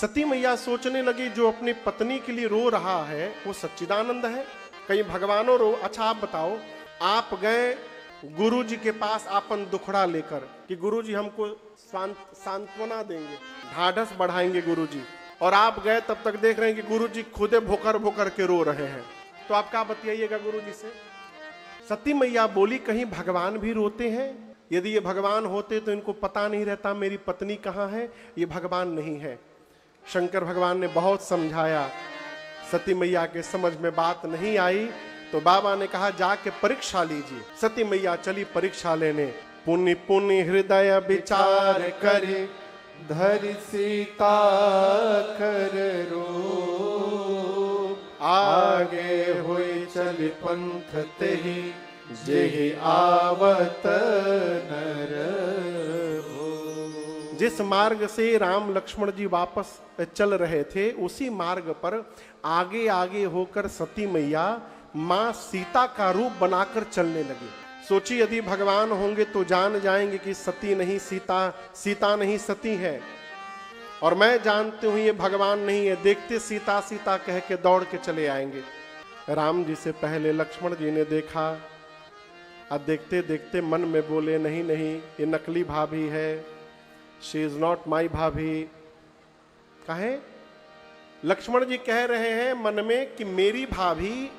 सती मैया सोचने लगी जो अपनी पत्नी के लिए रो रहा है वो सच्चिदानंद है, कहीं भगवानो रो। अच्छा आप बताओ, आप गए गुरुजी के पास आपन दुखड़ा लेकर कि गुरुजी हमको सांत्वना देंगे, ढाढ़स बढ़ाएंगे गुरुजी, और आप गए तब तक देख रहे हैं कि गुरुजी खुदे भोकर भोकर के रो रहे हैं, तो आप क्या बतियाइएगा गुरुजी से? सती मैया बोली कहीं भगवान भी रोते हैं? यदि ये भगवान होते तो इनको पता नहीं रहता मेरी पत्नी कहाँ है, ये भगवान नहीं है। शंकर भगवान ने बहुत समझाया, सती मैया के समझ में बात नहीं आई, तो बाबा ने कहा जाके परीक्षा लीजिए। सती मैया चली परीक्षा लेने। पुण्य पुण्य हृदय विचार करे, धरि सीता कर रो, आगे हुई चल पंथ तेहि, जेहि आवत नर हो। जिस मार्ग से राम लक्ष्मण जी वापस चल रहे थे उसी मार्ग पर आगे आगे होकर सती मैया मां सीता का रूप बनाकर चलने लगी। सोची यदि भगवान होंगे तो जान जाएंगे कि सती नहीं सीता, सीता नहीं सती है, और मैं जानती हूं ये भगवान नहीं है, देखते सीता सीता कह के दौड़ के चले आएंगे। राम जी से पहले लक्ष्मण जी ने देखा, अब देखते देखते मन में बोले नहीं नहीं ये नकली भाभी है, शी इज नॉट माई भाभी। कहे लक्ष्मण जी कह रहे हैं मन में कि मेरी भाभी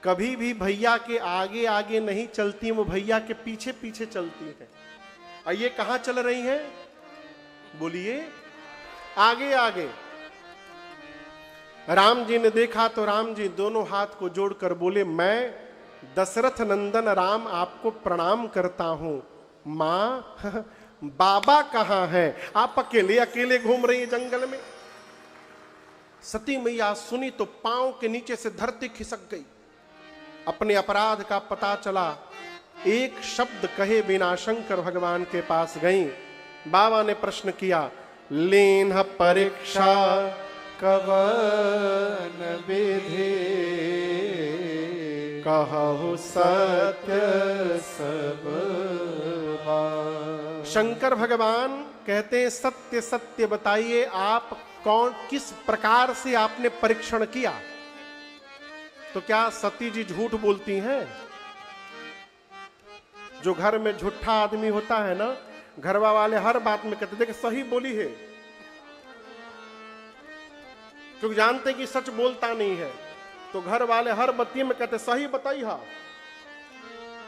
कभी भी भैया के आगे आगे नहीं चलती, वो भैया के पीछे पीछे चलती है। और ये कहां चल रही हैं? बोलिए आगे आगे। राम जी ने देखा तो राम जी दोनों हाथ को जोड़कर बोले, मैं दशरथ नंदन राम आपको प्रणाम करता हूं। मां बाबा कहां है? आप अकेले अकेले घूम रही है जंगल में। सती मैया सुनी तो पांव के नीचे से धरती खिसक गई। अपने अपराध का पता चला, एक शब्द कहे बिना शंकर भगवान के पास गई। बाबा ने प्रश्न किया, लीन परीक्षा कवन विधि, कहु सत्य सब बात। शंकर भगवान कहते हैं सत्य सत्य बताइए, आप कौन किस प्रकार से आपने परीक्षण किया? तो क्या सती जी झूठ बोलती हैं? जो घर में झूठा आदमी होता है ना, घरवा वाले हर बात में कहते देख सही बोली है, क्योंकि जानते कि सच बोलता नहीं है, तो घर वाले हर बत्ती में कहते सही बताइए। हाँ,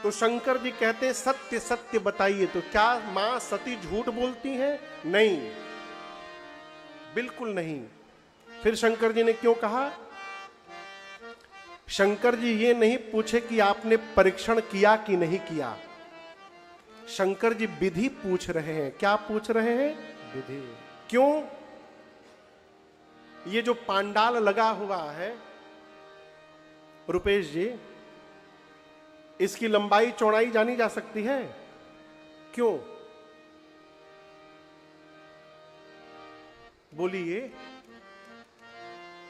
तो शंकर जी कहते सत्य सत्य बताइए। तो क्या मां सती झूठ बोलती हैं? नहीं, बिल्कुल नहीं। फिर शंकर जी ने क्यों कहा? शंकर जी ये नहीं पूछे कि आपने परीक्षण किया कि नहीं किया, शंकर जी विधि पूछ रहे हैं। क्या पूछ रहे हैं? विधि। क्यों? ये जो पांडाल लगा हुआ है रुपेश जी, इसकी लंबाई चौड़ाई जानी जा सकती है? क्यों? बोलिए।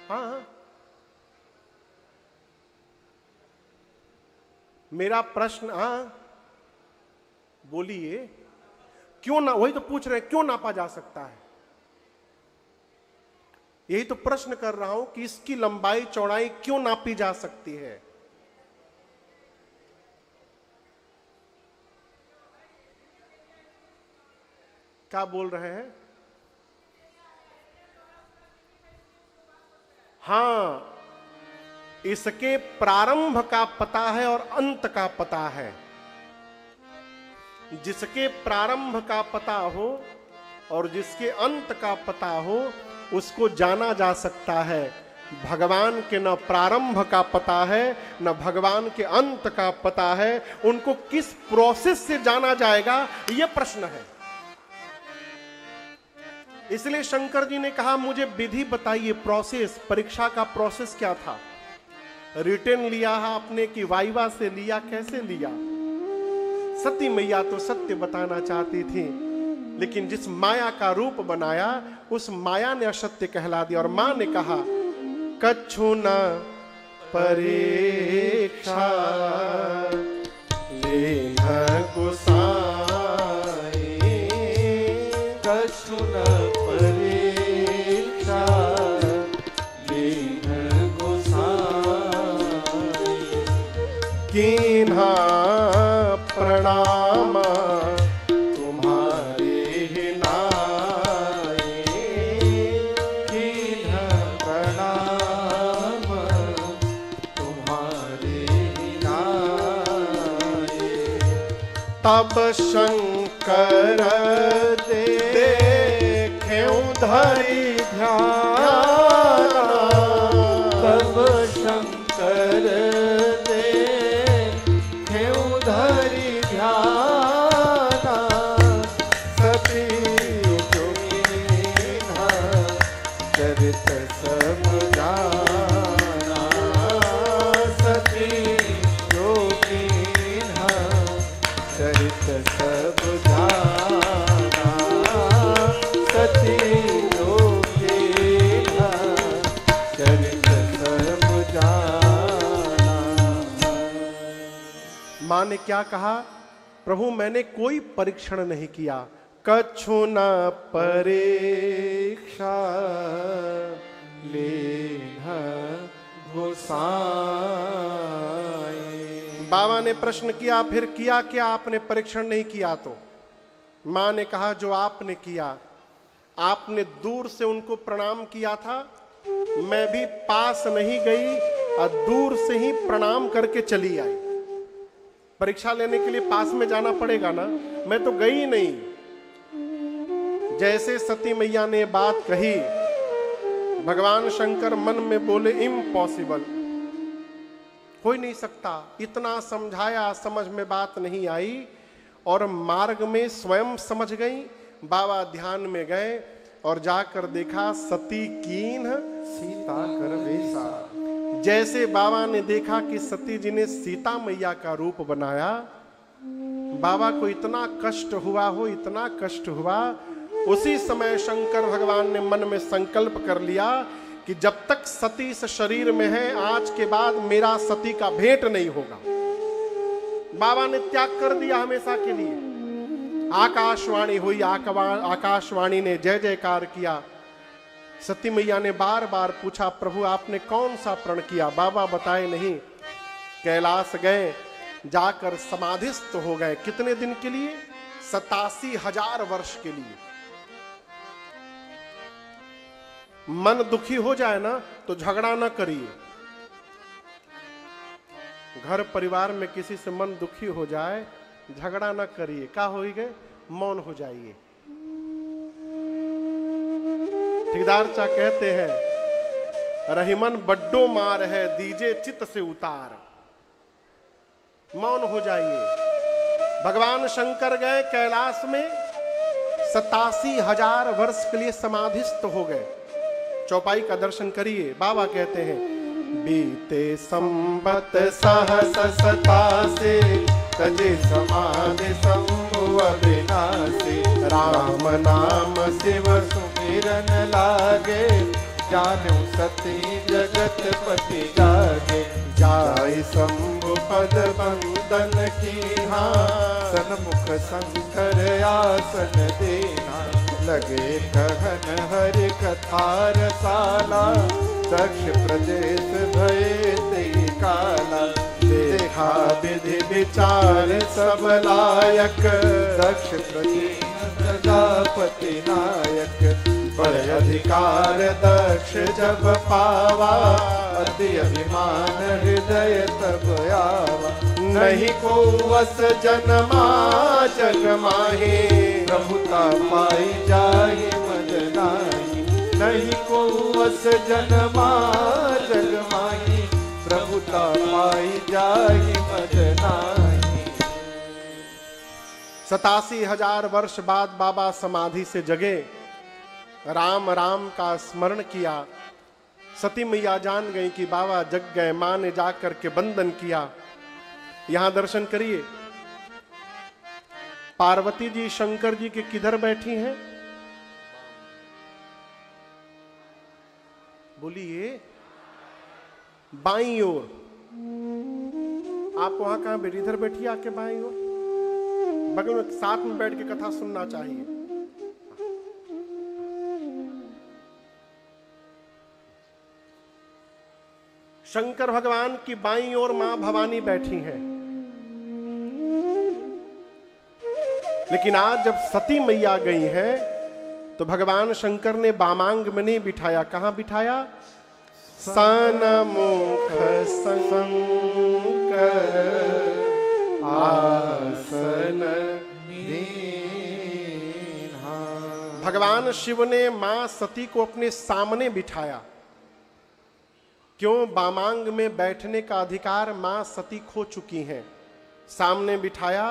हाँ, मेरा प्रश्न, हाँ बोलिए। क्यों ना, वही तो पूछ रहे हैं, क्यों नापा जा सकता है? यही तो प्रश्न कर रहा हूं कि इसकी लंबाई चौड़ाई क्यों नापी जा सकती है? क्या बोल रहे हैं? हां, इसके प्रारंभ का पता है और अंत का पता है। जिसके प्रारंभ का पता हो और जिसके अंत का पता हो उसको जाना जा सकता है। भगवान के न प्रारंभ का पता है न भगवान के अंत का पता है, उनको किस प्रोसेस से जाना जाएगा यह प्रश्न है। इसलिए शंकर जी ने कहा मुझे विधि बताइए, प्रोसेस, परीक्षा का प्रोसेस क्या था? रिटर्न लिया आपने कि वाइवा से लिया, कैसे लिया? सती मैया तो सत्य बताना चाहती थी, लेकिन जिस माया का रूप बनाया उस माया ने असत्य कहला दिया। और मां ने कहा कछु न परीक्षा लेह गोसाई, कछु न परीक्षा तब शंकर देखें धरि ध्यान, तब शंकर देखें धरि ध्यान, सती जो कीन्हा चरित सब जाना, सती जो कीन्हा चरित सब जाना, सती जो कीन्हा चरित सब जाना। माँ ने क्या कहा? प्रभु मैंने कोई परीक्षण नहीं किया। कछु न परीक्षा लेना गोसाई। बाबा ने प्रश्न किया, फिर किया क्या आपने? परीक्षण नहीं किया तो? माँ ने कहा जो आपने किया, आपने दूर से उनको प्रणाम किया था, मैं भी पास नहीं गई और दूर से ही प्रणाम करके चली आई। परीक्षा लेने के लिए पास में जाना पड़ेगा ना, मैं तो गई नहीं। जैसे सती मैया ने बात कही, भगवान शंकर मन में बोले इम्पॉसिबल, हो ही नहीं सकता। इतना समझाया, समझ में बात नहीं आई और मार्ग में स्वयं समझ गई। बाबा ध्यान में गए और जाकर देखा सती कीन सीता कर वेसा। जैसे बाबा ने देखा कि सती जी ने सीता मैया का रूप बनाया, बाबा को इतना कष्ट हुआ हो, इतना कष्ट हुआ। उसी समय शंकर भगवान ने मन में संकल्प कर लिया कि जब तक सती इस शरीर में है, आज के बाद मेरा सती का भेंट नहीं होगा। बाबा ने त्याग कर दिया हमेशा के लिए। आकाशवाणी हुई, आकाशवाणी ने जय जयकार किया। सती मैया ने बार बार पूछा, प्रभु आपने कौन सा प्रण किया? बाबा बताए नहीं। कैलाश गए, जाकर समाधिस्थ हो गए। कितने दिन के लिए? 87,000 वर्ष के लिए। मन दुखी हो जाए ना तो झगड़ा ना करिए। घर परिवार में किसी से मन दुखी हो जाए, झगड़ा ना करिए। क्या हो गए? मौन हो जाइए। ठेकेदार चा कहते हैं, रहीमन बड्डो मार है, दीजे चित से उतार। मौन हो जाइए। भगवान शंकर गए कैलाश में, 87,000 वर्ष के लिए समाधिस्थ हो गए। चौपाई का दर्शन करिए। बाबा कहते हैं, बीते संबत सहस 87 तजे समाधि संभव विनाशी। राम नाम शिव सुमिरन लागे, जानु सती जगत पति जागे। जाय शंभु पद बंदन कीन्हा, सन्मुख शंकर आसन देना। लगे कहन हरि कथा रसाला, दक्ष प्रदेश भये ते काला। देखा विधि विचार सब लायक, दक्ष प्रजापति नायक। बड़े अधिकार दक्ष जब पावा, अति अभिमान हृदय तब आवा। नहीं को वस जन्मा जग माहे, प्रभुता पाई जाहि मद नाही। नहीं को वस जन्मा जग माही, प्रभुता पाई जाहि मद नाही। 87,000 वर्ष बाद बाबा समाधि से जगे। राम राम का स्मरण किया। सती मैया जान गई कि बाबा जग गए। मां ने जाकर के बंधन किया। यहां दर्शन करिए। पार्वती जी शंकर जी के किधर बैठी हैं? बोलिए, बाईं ओर। आप वहां कहां बैठी? इधर बैठिए आके बाईं ओर। बगल में साथ में बैठ के कथा सुनना चाहिए। शंकर भगवान की बाईं ओर मां भवानी बैठी हैं। लेकिन आज जब सती मैया गई हैं तो भगवान शंकर ने बामांग में नहीं बिठाया। कहां बिठाया? सन्मुख शंकर आसन दीन्हा। भगवान शिव ने मां सती को अपने सामने बिठाया। क्यों? वामांग में बैठने का अधिकार मां सती खो चुकी हैं। सामने बिठाया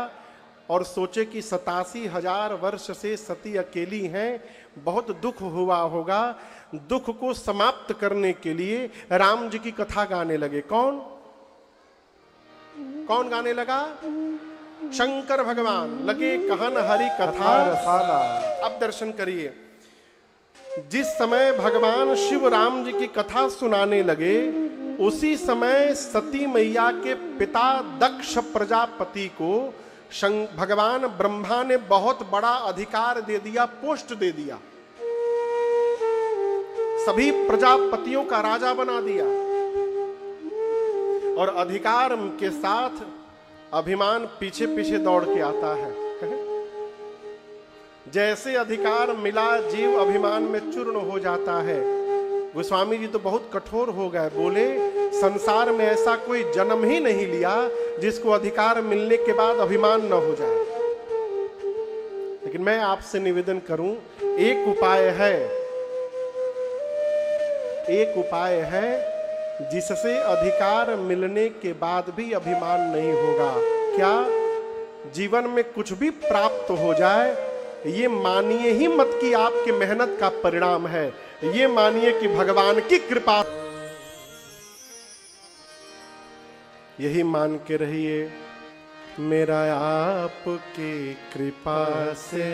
और सोचे कि 87,000 वर्ष से सती अकेली हैं, बहुत दुख हुआ होगा। दुख को समाप्त करने के लिए राम जी की कथा गाने लगे। कौन गाने लगा? शंकर भगवान लगे कहन हरि कथा रसाला। अब दर्शन करिए। जिस समय भगवान शिव राम जी की कथा सुनाने लगे, उसी समय सती मैया के पिता दक्ष प्रजापति को भगवान ब्रह्मा ने बहुत बड़ा अधिकार दे दिया, पोस्ट दे दिया, सभी प्रजापतियों का राजा बना दिया। और अधिकार के साथ अभिमान पीछे पीछे दौड़ के आता है। जैसे अधिकार मिला, जीव अभिमान में चूर्ण हो जाता है। गोस्वामी जी तो बहुत कठोर हो गए, बोले संसार में ऐसा कोई जन्म ही नहीं लिया जिसको अधिकार मिलने के बाद अभिमान न हो जाए। लेकिन मैं आपसे निवेदन करूं, एक उपाय है जिससे अधिकार मिलने के बाद भी अभिमान नहीं होगा। क्या? जीवन में कुछ भी प्राप्त हो जाए, ये मानिए ही मत कि आपकी मेहनत का परिणाम है, ये मानिए कि भगवान की कृपा। यही मान के रहिए, मेरा आपकी कृपा से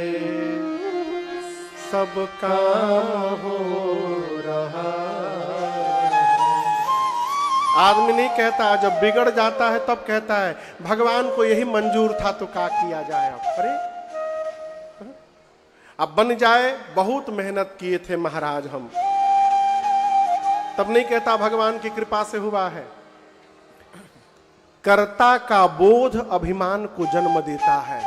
सब काम हो रहा। आदमी नहीं कहता, जब बिगड़ जाता है तब कहता है भगवान को यही मंजूर था तो क्या किया जाए। अरे अब बन जाए, बहुत मेहनत किए थे महाराज हम, तब नहीं कहता भगवान की कृपा से हुआ है। कर्ता का बोध अभिमान को जन्म देता है।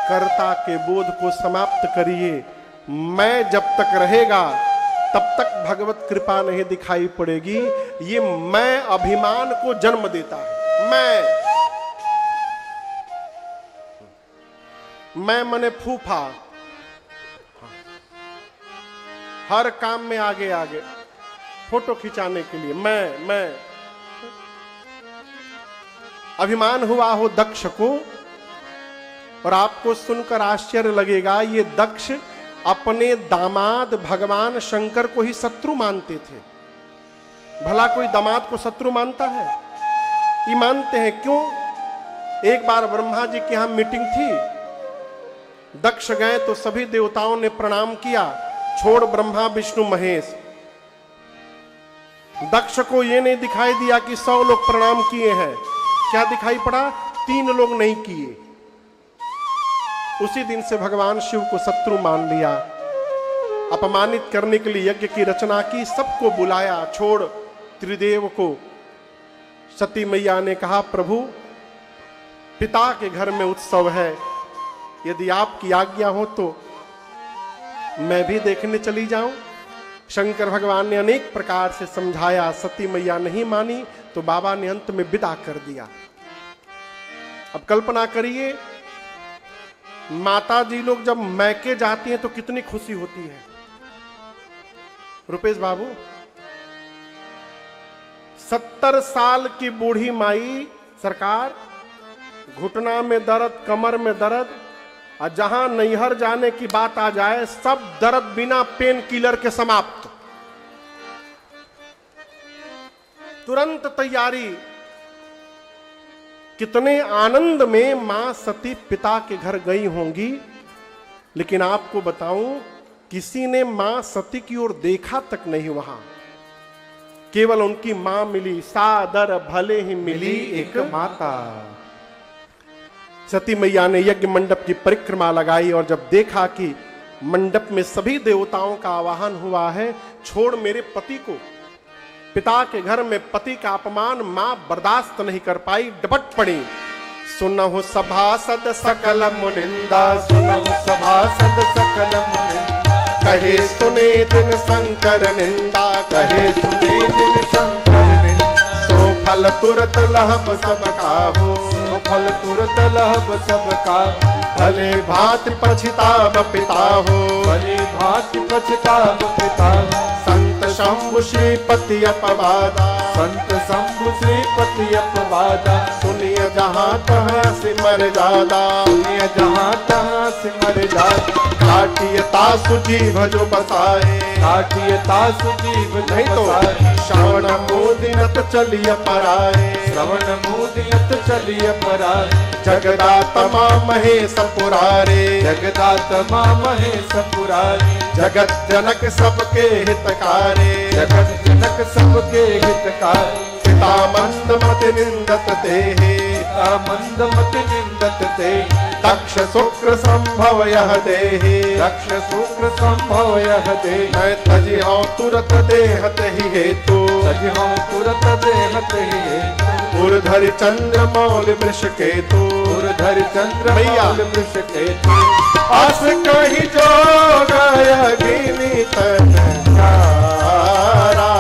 कर्ता के बोध को समाप्त करिए। मैं जब तक रहेगा तब तक भगवत कृपा नहीं दिखाई पड़ेगी। ये मैं अभिमान को जन्म देता है। मैं मने फूफा, हर काम में आगे आगे, फोटो खिंचाने के लिए मैं अभिमान हुआ हो दक्ष को। और आपको सुनकर आश्चर्य लगेगा, ये दक्ष अपने दामाद भगवान शंकर को ही शत्रु मानते थे। भला कोई दामाद को शत्रु मानता है? ये मानते हैं। क्यों? एक बार ब्रह्मा जी के यहां मीटिंग थी, दक्ष गए तो सभी देवताओं ने प्रणाम किया, छोड़ ब्रह्मा विष्णु महेश। दक्ष को यह नहीं दिखाई दिया कि 100 लोग प्रणाम किए हैं। क्या दिखाई पड़ा? 3 लोग नहीं किए। उसी दिन से भगवान शिव को शत्रु मान लिया। अपमानित करने के लिए यज्ञ की रचना की, सबको बुलाया, छोड़ त्रिदेव को। सती मैया ने कहा, प्रभु पिता के घर में उत्सव है, यदि आपकी आज्ञा हो तो मैं भी देखने चली जाऊं। शंकर भगवान ने अनेक प्रकार से समझाया, सती मैया नहीं मानी तो बाबा ने अंत में विदा कर दिया। अब कल्पना करिए, माता जी लोग जब मैके जाती हैं तो कितनी खुशी होती है। रुपेश बाबू, 70 साल की बूढ़ी माई सरकार, घुटना में दर्द, कमर में दर्द, और जहां नैहर जाने की बात आ जाए, सब दर्द बिना पेन किलर के समाप्त। तुरंत तैयारी। कितने आनंद में मां सती पिता के घर गई होंगी। लेकिन आपको बताऊं, किसी ने मां सती की ओर देखा तक नहीं वहां। केवल उनकी मां मिली, सादर भले ही मिली एक माता। सती मैया ने यज्ञ मंडप की परिक्रमा लगाई और जब देखा कि मंडप में सभी देवताओं का आवाहन हुआ है, छोड़ मेरे पति को। पिता के घर में पति का अपमान मां बर्दाश्त नहीं कर पाई, डपट पड़ी। सुनहु सभासद सकल मुनिंदा, सुनहु सभासद सकल मुनिंदा, कहे सुने दिन शंकर निंदा, कहे सुने दिन शंकर निंदा, सो फल तुरत लहम सब काहू, फल तुरत लहब सबका, भले भांति पछताब पिता हो, भली भांति पछताब पिता, संत शंभु श्रीपति अपवादा, संत शंभु श्रीपति अपवादा, सुनिय जहाँ तहाँ सिमर जादा, सुनिय जहाँ तहाँ सिमर जादा, काटियता सुजीव जो बसाए, काटियता सुजीव नहीं तो श्रवण मोदिनत चलिय पराए, श्रवण मुदित चलिय पराए, जगदात्मा महेश पुरारे, जगदात्मा महेश पुरारी, जगत जनक सबके हितकारे, जगत जनक सबके हितकारी, पिता मंद मत निंदत तेहे, पिता मंद मत निंदत ते, दक्ष शुक्र संभव यह देहे, दक्ष शुक्र संभव यह दे, मैं तजी हूँ तुरत देहत ही हेतु, सजहूँ तुरत देहत ही, उर्धरि चंद्र मौल वृष केतु, उर्धरि चंद्र भैया। मौल वृष केतु, अस कही जोग अग्नि तन चारा,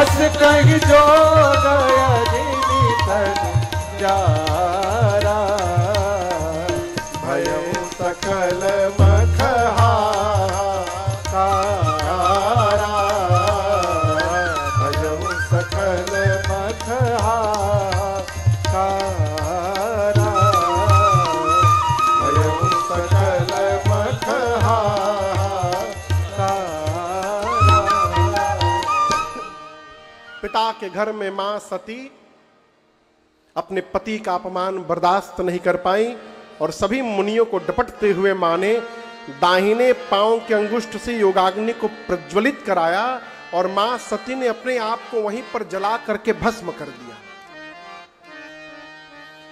अस कहि जो गया जिनी तन जारा, भयउ सकल मखहारा, भयउ सकल मखहारा, भयउ सकल मखहारा। पिता के घर में मां सती अपने पति का अपमान बर्दाश्त नहीं कर पाई और सभी मुनियों को डपटते हुए मां ने दाहिने पांव के अंगुष्ठ से योगाग्नि को प्रज्वलित कराया और मां सती ने अपने आप को वहीं पर जला करके भस्म कर दिया।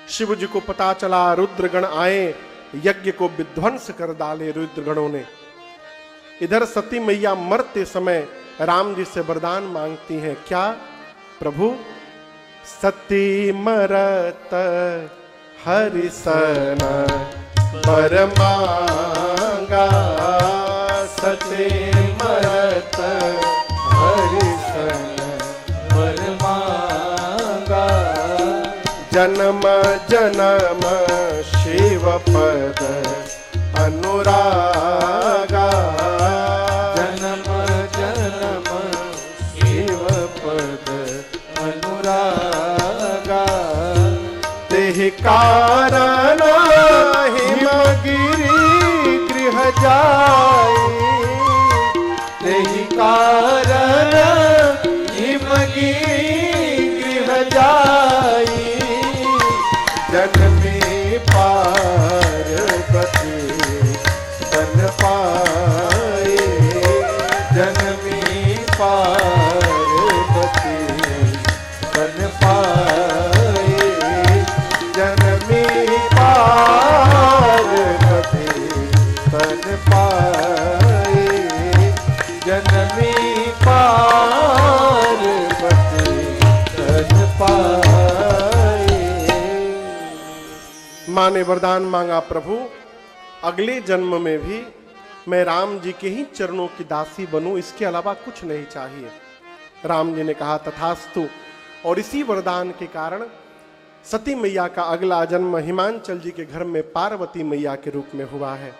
शिव जी को पता चला, रुद्रगण आए, यज्ञ को विध्वंस कर डाले रुद्रगणों ने। इधर सती मैया मरते समय राम जी से वरदान मांगती हैं, क्या प्रभु? सती मरत हरिसन बर मांगा, सती मरत हरिशन बर मांगा, जन्म जन्म शिव पद अनुरागा, जन्म जन्म शिव पद अनुरागा, तेहि कारण हिमगिरि गृह जाई, तेहि कारण हिमगिरि गृह जाई, जन्मी पार्वती बन पाई, जन्मी पार्वती बन पाई, जन्मी पार्वती बन पाई, जन्मी पार्वती बन पाई। मां ने वरदान मांगा, प्रभु अगले जन्म में भी मैं राम जी के ही चरणों की दासी बनूं, इसके अलावा कुछ नहीं चाहिए। राम जी ने कहा तथास्तु, और इसी वरदान के कारण सती मैया का अगला जन्म हिमांचल जी के घर में पार्वती मैया के रूप में हुआ है।